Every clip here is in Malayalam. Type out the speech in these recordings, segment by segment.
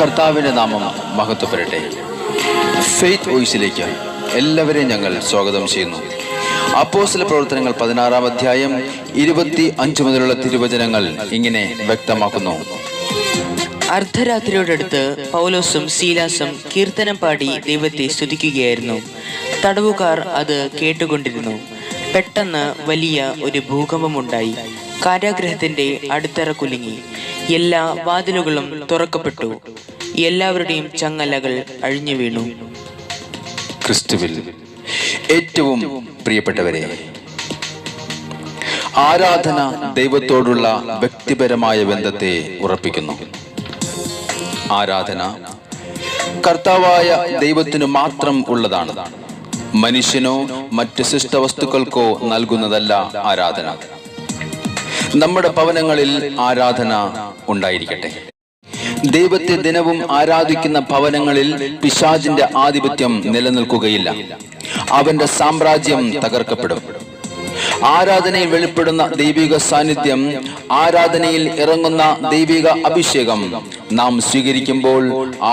കർത്താവിൻ്റെ നാമം മഹത്വപ്പെടട്ടെ. ഫെയ്ത്ത് വോയിസിലേക്ക് എല്ലാവരെയും ഞങ്ങൾ സ്വാഗതം ചെയ്യുന്നു. അപ്പോസ്തല പ്രവർത്തനങ്ങൾ 16-ാം അധ്യായം 25 മുതലുള്ള തിരുവചനങ്ങൾ ഇങ്ങനെ വ്യക്തമാക്കുന്നു. അർദ്ധരാത്രിയോടടുത്ത് പൗലോസും സീലാസും കീർത്തനം പാടി ദൈവത്തെ സ്തുതിക്കുകയായിരുന്നു. തടവുകാർ അത് കേട്ടുകൊണ്ടിരുന്നു. പെട്ടെന്ന് വലിയ ഒരു ഭൂകമ്പമുണ്ടായി. കാരാഗൃഹത്തിന്റെ അടിത്തറ കുലുങ്ങി. എല്ലാ വാതിലുകളും തുറക്കപ്പെട്ടു. എല്ലാവരുടെയും ചങ്ങലകൾ അഴിഞ്ഞു വീണു. ക്രിസ്തുവിൽ ഏറ്റവും പ്രിയപ്പെട്ടവരെ, ആരാധന ദൈവത്തോടുള്ള വ്യക്തിപരമായ ബന്ധത്തെ ഉറപ്പിക്കുന്നു. ആരാധന കർത്താവായ ദൈവത്തിനു മാത്രം ഉള്ളതാണ്. മനുഷ്യനോ മറ്റ് സൃഷ്ടവസ്തുക്കൾക്കോ നൽകുന്നതല്ല ആരാധന. നമ്മുടെ ഭവനങ്ങളിൽ ആരാധന ഉണ്ടായിരിക്കട്ടെ. ദൈവത്തെ ദിനവും ആരാധിക്കുന്ന ഭവനങ്ങളിൽ പിശാചിന്റെ ആധിപത്യം നിലനിൽക്കുകയില്ല. അവന്റെ സാമ്രാജ്യം തകർക്കപ്പെടും. ആരാധനയിൽ വെളിപ്പെടുന്ന ദൈവിക സാന്നിധ്യം, ആരാധനയിൽ ഇറങ്ങുന്ന ദൈവിക അഭിഷേകം നാം സ്വീകരിക്കുമ്പോൾ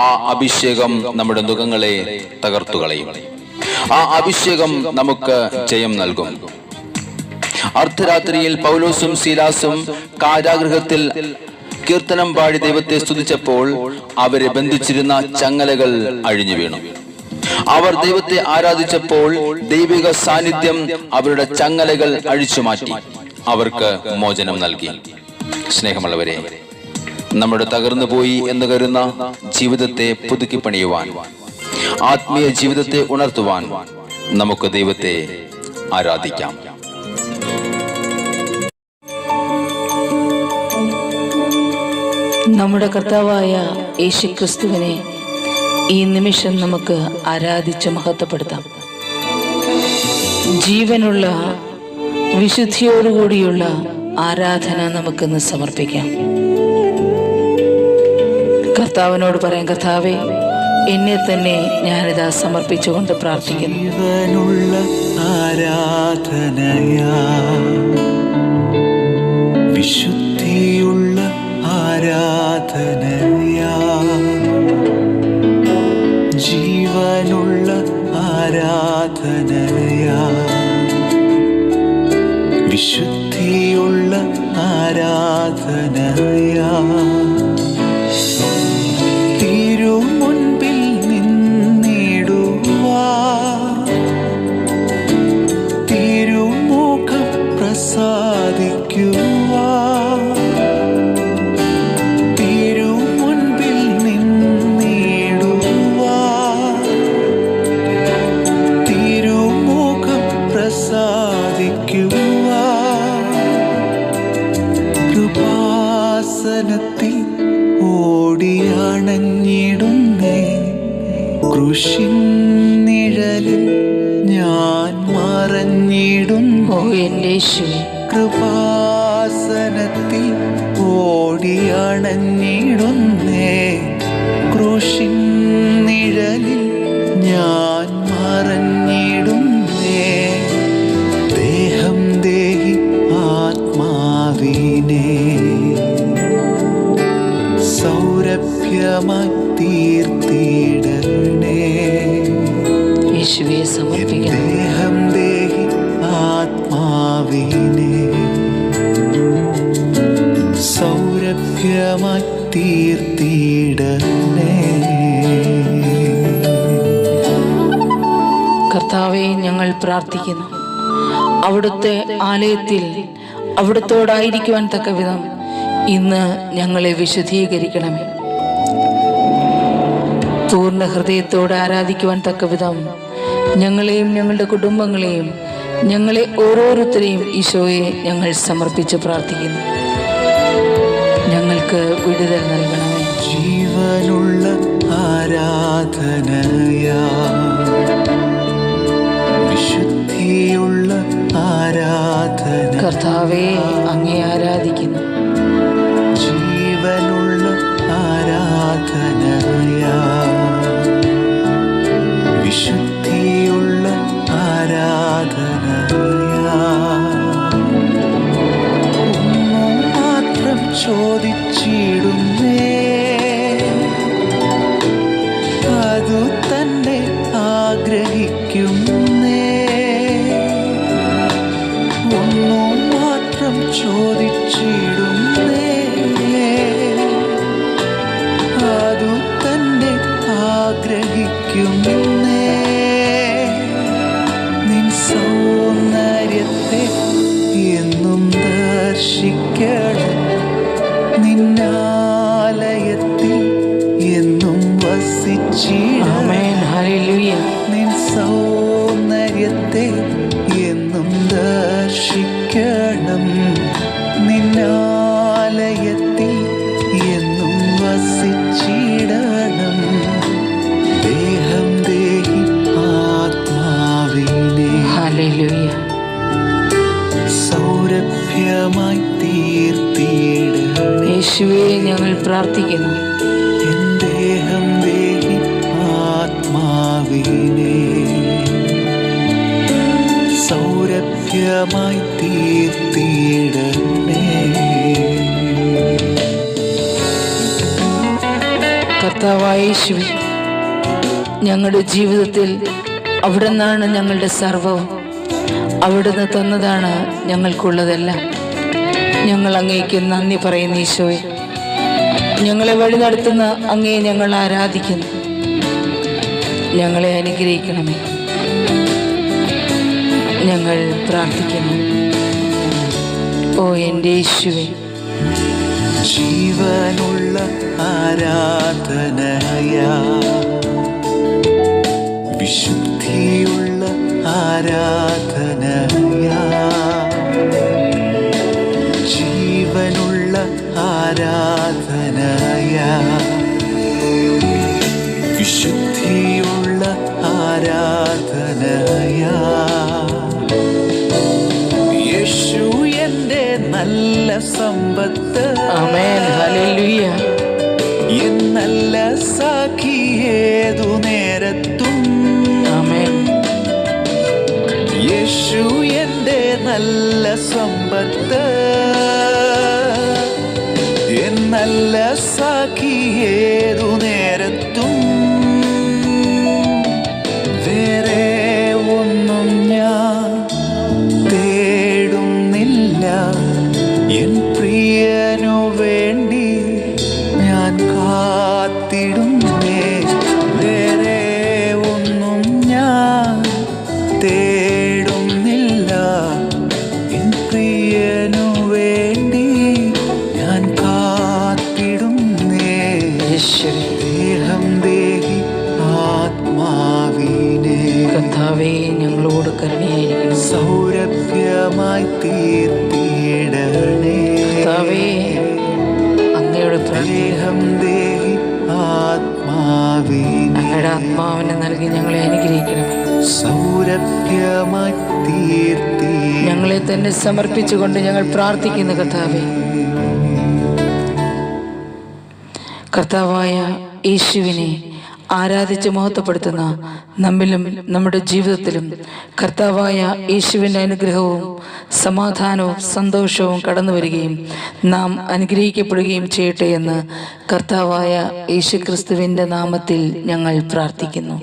ആ അഭിഷേകം നമ്മുടെ നുകങ്ങളെ തകർത്തുകളയും. ആ അഭിഷേകം നമുക്ക് ജയം നൽകും. അർദ്ധരാത്രിയിൽ പൗലോസും സീലാസും കാരാഗൃഹത്തിൽ കീർത്തനം പാടി ദൈവത്തെ സ്തുതിച്ചപ്പോൾ അവരെ ബന്ധിച്ചിരുന്ന ചങ്ങലകൾ അഴിഞ്ഞു വീണു. അവർ ദൈവത്തെ ആരാധിച്ചപ്പോൾ ദൈവിക സാന്നിധ്യം അവരുടെ ചങ്ങലകൾ അഴിച്ചു മാറ്റി അവർക്ക് മോചനം നൽകി. സ്നേഹമുള്ളവരെ, നമ്മുടെ തകർന്നു പോയി എന്ന് കരുതുന്ന ജീവിതത്തെ പുതുക്കി പണിയുവാൻ, ആത്മീയ ജീവിതത്തെ ഉണർത്തുവാൻ നമുക്ക് ദൈവത്തെ ആരാധിക്കാം. നമ്മുടെ കർത്താവായ യേശുക്രിസ്തുവിനെ ഈ നിമിഷം നമുക്ക് ആരാധിച്ച് മഹത്വപ്പെടുത്താം. ജീവനുള്ള വിശുദ്ധിയോടുകൂടിയുള്ള ആരാധന നമുക്കിന്ന് സമർപ്പിക്കാം. കർത്താവിനോട് പറയാം, കർത്താവേ, എന്നെ തന്നെ ഞാനിതാ സമർപ്പിച്ചുകൊണ്ട് പ്രാർത്ഥിക്കുന്നു. ജീവനുള്ള ആരാധനയാ, വിശുദ്ധിയുള്ള ആരാധനയാ, ജീവനുള്ള ആരാധനയാ, വിശുദ്ധിയുള്ള ആരാധനയാ, തിരുമുൻപിൽ നിന്നിടുവാ, തിരുമുഖം പ്രസാദിക്കുവാ, കൃപാസനത്തിൽ ഓടിയണഞ്ഞിടുന്നേ, കൃഷിൻ നിഴലിൽ ഞാൻ മറഞ്ഞിടുന്നു. എൻ്റെ യേശുവേ, കൃപാസനത്തിൽ ഓടിയണഞ്ഞിടുന്നേ, കൃഷിൻ നിഴലിൽ ഞാൻ മറഞ്ഞിടുന്നേ. ദേഹം ദേഹി ആത്മാവിനെ സൗരഭ്യമായി തീർത്തിടണേ. യേശുവേ സമർപ്പിക്കാം. ദേഹം ദേഹി ആത്മാവിനെ സൗരഭ്യമായി തീർത്തിടണേ. കർത്താവേ, ഞങ്ങൾ പ്രാർത്ഥിക്കുന്നു. അവിടുത്തെ ആലയത്തിൽ അവിടുത്തോടായിരിക്കുവാൻ തക്ക വിധം ഇന്ന് ഞങ്ങളെ വിശുദ്ധീകരിക്കണമേ. പൂർണ്ണ ഹൃദയത്തോടെ ആരാധിക്കുവാൻ തക്ക വിധം ഞങ്ങളെയും ഞങ്ങളുടെ കുടുംബങ്ങളെയും ഞങ്ങളെ ഓരോരുത്തരെയും ഈശോയെ ഞങ്ങൾ സമർപ്പിച്ച് പ്രാർത്ഥിക്കുന്നു. ഞങ്ങൾക്ക് വിടുതൽ നൽകണമേ. ജീവനുള്ള ആരാധനയാ, വിശുദ്ധിയുള്ള ആരാധന, കർത്താവേ, അങ്ങേ ആരാധിക്കുന്നു. ജീവനുള്ള ആരാധനയാ, വിശുദ്ധിയുള്ള ആരാധനയാ, ഒന്നു മാത്രം ചോദിച്ചിടുന്നേ, കൊതിച്ചിടുന്നേ, അതു തന്നെ ആഗ്രഹിക്കുന്നേ. നിൻ സൗന്ദര്യത്തെ എന്നും ദർശിക്കണം, നിന്നാലയത്തിൽ എന്നും വസിച്ചിടണം. ആമേൻ. ഹല്ലേലൂയ. നിൻ സൗന്ദര്യത്തെ എന്നും ദർശിക്കണം, നിന്നാലയത്തിൽ എന്നും വസിച്ചിടണം. ദേഹം ദേഹി ആത്മാവിനെ ഹല്ലേലൂയ. സൗരഭ്യമായി തീർത്തിടണം. യേശുവേ, ഞങ്ങൾ പ്രാർത്ഥിക്കുന്നു. എൻ ദേഹം ദേഹി ആത്മാവിനെ സൗരഭ്യമായി തീർത്തിടണേ. കർത്താവായ യേശുവേ, ഞങ്ങളുടെ ജീവിതത്തിൽ അവിടുന്നാണ് ഞങ്ങളുടെ സർവവും. അവിടുന്ന് തന്നതാണ് ഞങ്ങൾക്കുള്ളതെല്ലാം. ഞങ്ങൾ അങ്ങേക്ക് നന്ദി പറയുന്നു ഈശോയെ. ഞങ്ങളെ വഴി നടത്തുന്ന അങ്ങയെ ഞങ്ങൾ ആരാധിക്കുന്നു. ഞങ്ങളെ അനുഗ്രഹിക്കണമേ. ഞങ്ങൾ പ്രാർത്ഥിക്കുന്നു. ഓ എൻ്റെ യേശുവേ, ജീവനുള്ള ആരാധനയാ, വിശുദ്ധിയുള്ള ആരാധനയാ, ജീവനുള്ള ആരാധനയാ, വിശുദ്ധിയുള്ള ആരാധനയാ. യേശു എൻ്റെ നല്ല സമ്പത്ത്, ആമേൻ. ഹല്ലേലൂയ. എൻ നല്ല സാഖി ഏതു നേരത്തും. ആമേൻ. യേശു എൻ്റെ നല്ല സമ്പത്ത്, എൻ നല്ല സാഖി ഏതു നേരത്തും. വേറെ ഒന്നും ഞാൻ തേടുന്നില്ല, എൻ പ്രിയനു വേണ്ടി ഞാൻ കാത്തിടുന്നേ. വേറെ ഒന്നും ഞാൻ തേടുന്നില്ല, എൻ പ്രിയനു വേണ്ടി ഞാൻ കാത്തിടുന്നേ. യേശുവേ, ദേഹം ദേഹി ആത്മാവിനെ കർത്താവേ, ഞങ്ങളോട് കരുണയായിരിക്കണം. സൗരഭ്യമായി തീർത്തിടണേ. കർത്താവേ, അങ്ങയോട് ദേഹം ദേഹി ആത്മാവിനെ അങ്ങയുടെ ആത്മാവിനെ നൽകി ഞങ്ങളെ അനുഗ്രഹിക്കണം. സൗരഭ്യമായി തീർത്തി ഞങ്ങളെ തന്നെ സമർപ്പിച്ചുകൊണ്ട് ഞങ്ങൾ പ്രാർത്ഥിക്കുന്നു. കർത്താവേ, കർത്താവായ യേശുവിനെ ആരാധിച്ച് മഹത്വപ്പെടുത്തുന്ന നമ്മിലും നമ്മുടെ ജീവിതത്തിലും കർത്താവായ യേശുവിൻ്റെ അനുഗ്രഹവും സമാധാനവും സന്തോഷവും കടന്നു വരികയും നാം അനുഗ്രഹിക്കപ്പെടുകയും ചെയ്യട്ടെ എന്ന് കർത്താവായ യേശുക്രിസ്തുവിൻ്റെ നാമത്തിൽ ഞങ്ങൾ പ്രാർത്ഥിക്കുന്നു.